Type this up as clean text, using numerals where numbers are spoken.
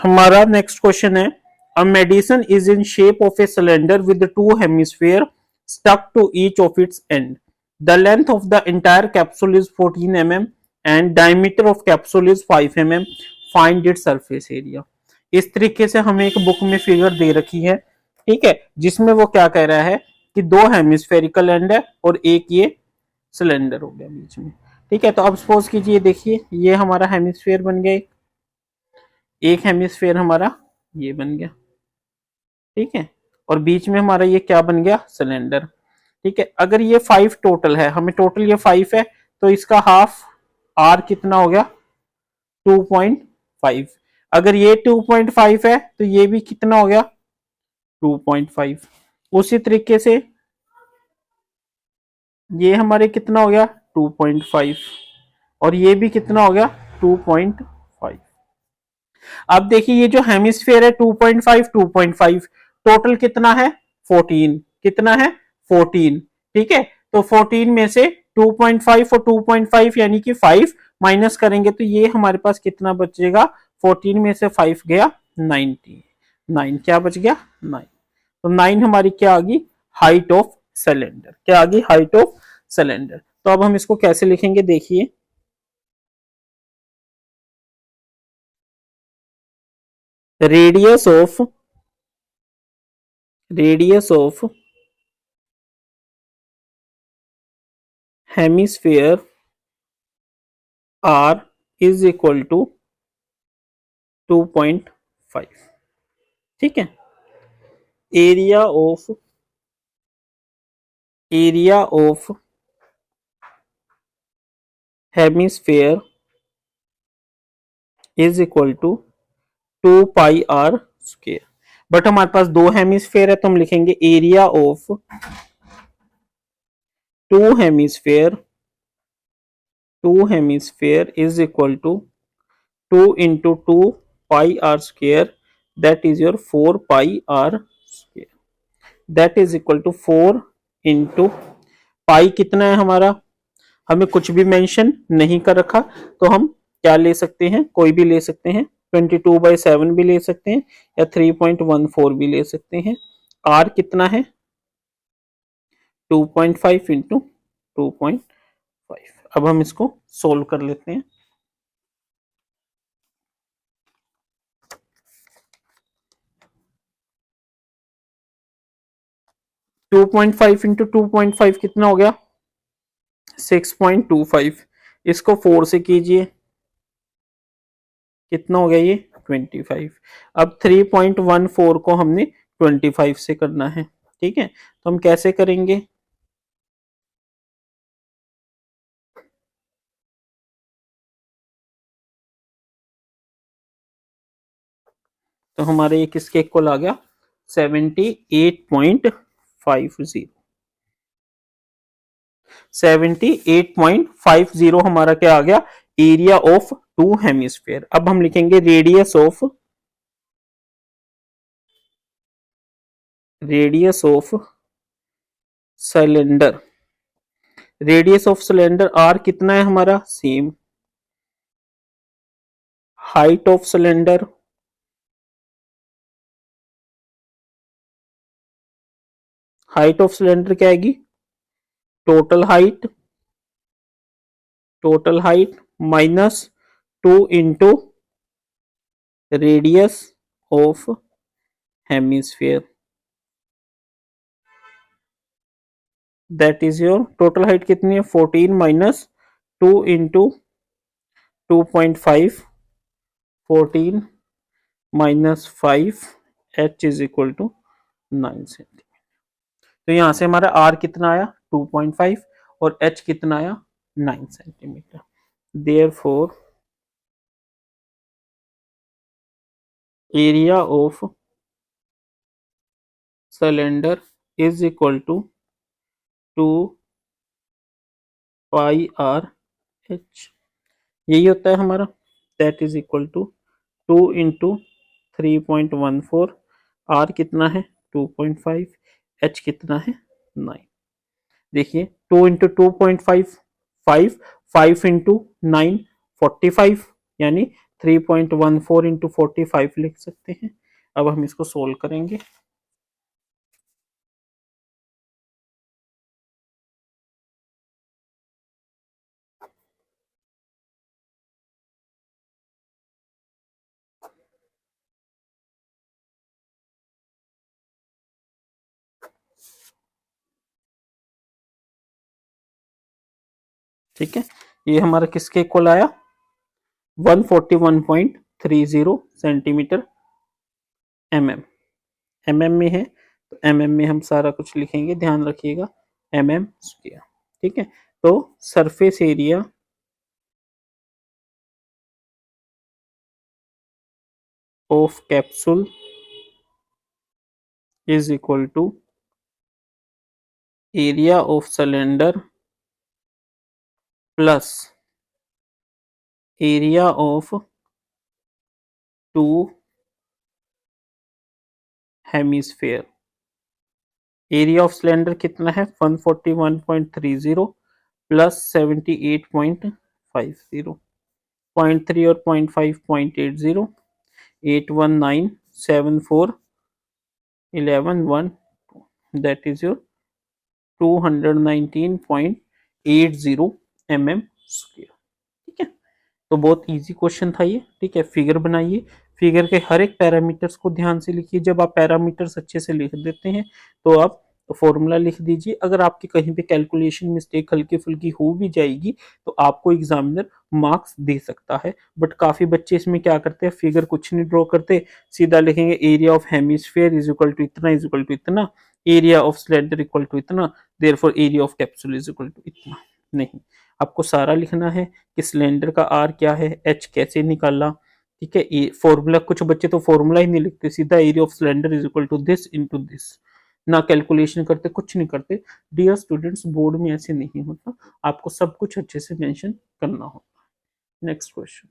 हमारा next question है, a medicine is in shape of a cylinder with two hemisphere stuck to each of its end. The length of the entire capsule is 14 mm and diameter of capsule is 5 mm. Find its surface area. इस तरीके से हमें एक book में figure दे रखी है, ठीक है, जिसमें वो क्या कह रहा है कि दो हेमिस्फेरिकल एंड है और एक ये सिलेंडर हो गया बीच में, ठीक है। तो अब सपोज कीजिए, देखिए ये हमारा हेमिस्फेयर बन गया, एक हेमिस्फेयर हमारा ये बन गया, ठीक है, और बीच में हमारा ये क्या बन गया, सिलेंडर, ठीक है। अगर ये 5 टोटल है, हमें टोटल ये 5 है, तो इसका हाफ आर कितना हो गया, 2.5। अगर ये 2.5 है तो ये भी कितना हो गया, 2.5। उसी तरीके से ये हमारे कितना हो गया, 2.5, और ये भी कितना हो गया, 2.5। अब देखिए ये जो हेमिस्फेयर है 2.5 2.5 टोटल कितना है, 14, कितना है, 14, ठीक है। तो 14 में से 2.5 और 2.5 यानी कि 5 माइनस करेंगे तो ये हमारे पास कितना बचेगा, 14 में से 5 गया 9, क्या बच गया, 9। तो 9 हमारी क्या आ गई, हाइट ऑफ सिलेंडर, क्या आ गई, हाइट ऑफ सिलेंडर। तो अब हम इसको कैसे लिखेंगे, देखिए radius of hemisphere R is equal to 2.5, ठीक है। Area of hemisphere is equal to 2πr square. But हमारे पास दो हेमिस्फेयर है तो हम लिखेंगे area of two hemisphere is equal to 2 into 2πr square, that is your 4πr square, that is equal to 4 into पाई कितना है हमारा, हमें कुछ भी मेंशन नहीं कर रखा, तो हम क्या ले सकते हैं, कोई भी ले सकते हैं, 22/7 भी ले सकते हैं या 3.14 भी ले सकते हैं। आर कितना है, 2.5 इंटू 2.5। अब हम इसको सोल्व कर लेते हैं। टू पॉइंट फाइव इंटू 2.5 कितना हो गया, 6.25। इसको 4 से कीजिए, कितना हो गया ये, 25। अब 3.14 को हमने 25 से करना है, ठीक है। तो हम कैसे करेंगे, तो हमारे ये किसके इक्वल आ गया, 78.50। 78.50 हमारा क्या आ गया, एरिया ऑफ टू हेमिस्फेयर। अब हम लिखेंगे radius of cylinder, radius of cylinder R कितना है हमारा, same. Height of cylinder, height of cylinder क्या आएगी, total height minus 2 into radius of hemisphere, that is your total height कितनी है, 14 minus 2 into 2.5, 14 minus 5, h is equal to 9 centimetre. तो यहां से हमारा r कितना आया, 2.5 और h कितना आया, 9 centimetre. Therefore area of cylinder is equal to 2πr h, यही होता है हमारा, that is equal to 2 into 3.14, r कितना है 2.5, h कितना है 9। देखिए 2 इंटू 2.5 5 इंटू 9 45, यानी 3.14 इंटू 45 लिख सकते हैं। अब हम इसको सोल्व करेंगे। ठीक है, ये हमारा किसके इक्वल आया, 141.30 सेंटीमीटर mm में है, तो mm में हम सारा कुछ लिखेंगे, ध्यान रखिएगा, mm स्क्वायर। ठीक है, तो surface area of capsule is equal to area of cylinder plus area of two hemisphere. Area of cylinder कितना है, 141.30 प्लस 78.50, 0.3 और 0.5 0.80, 8197411 that is your 219.80 mm square. ठीक है, तो बहुत इजी क्वेश्चन था ये। ठीक है, फिगर बनाइए, फिगर के हर एक पैरामीटर्स को ध्यान से लिखिए। जब आप पैरामीटर्स अच्छे से लिख देते हैं तो आप फॉर्मूला लिख दीजिए। अगर आपकी कहीं पे कैलकुलेशन मिस्टेक हल्की फुल्की हो भी जाएगी तो आपको एग्जामिनर मार्क्स दे सकता है। बट काफी बच्चे इसमें क्या करते हैं, फिगर कुछ नहीं ड्रॉ करते, सीधा लिखेंगे area of hemisphere is equal to इतना, इज इक्वल टू इतना, area of cylinder equal to इतना, therefore area of capsule is equal to इतना। नहीं, आपको सारा लिखना है कि सिलेंडर का आर क्या है, एच कैसे निकाला। ठीक है, ये फॉर्मूला, कुछ बच्चे तो फॉर्मूला ही नहीं लिखते, सीधा area of cylinder is equal to this into this, ना कैलकुलेशन करते, कुछ नहीं करते। डियर स्टूडेंट्स, बोर्ड में ऐसे नहीं होता, आपको सब कुछ अच्छे से मेंशन करना होता है। Next question.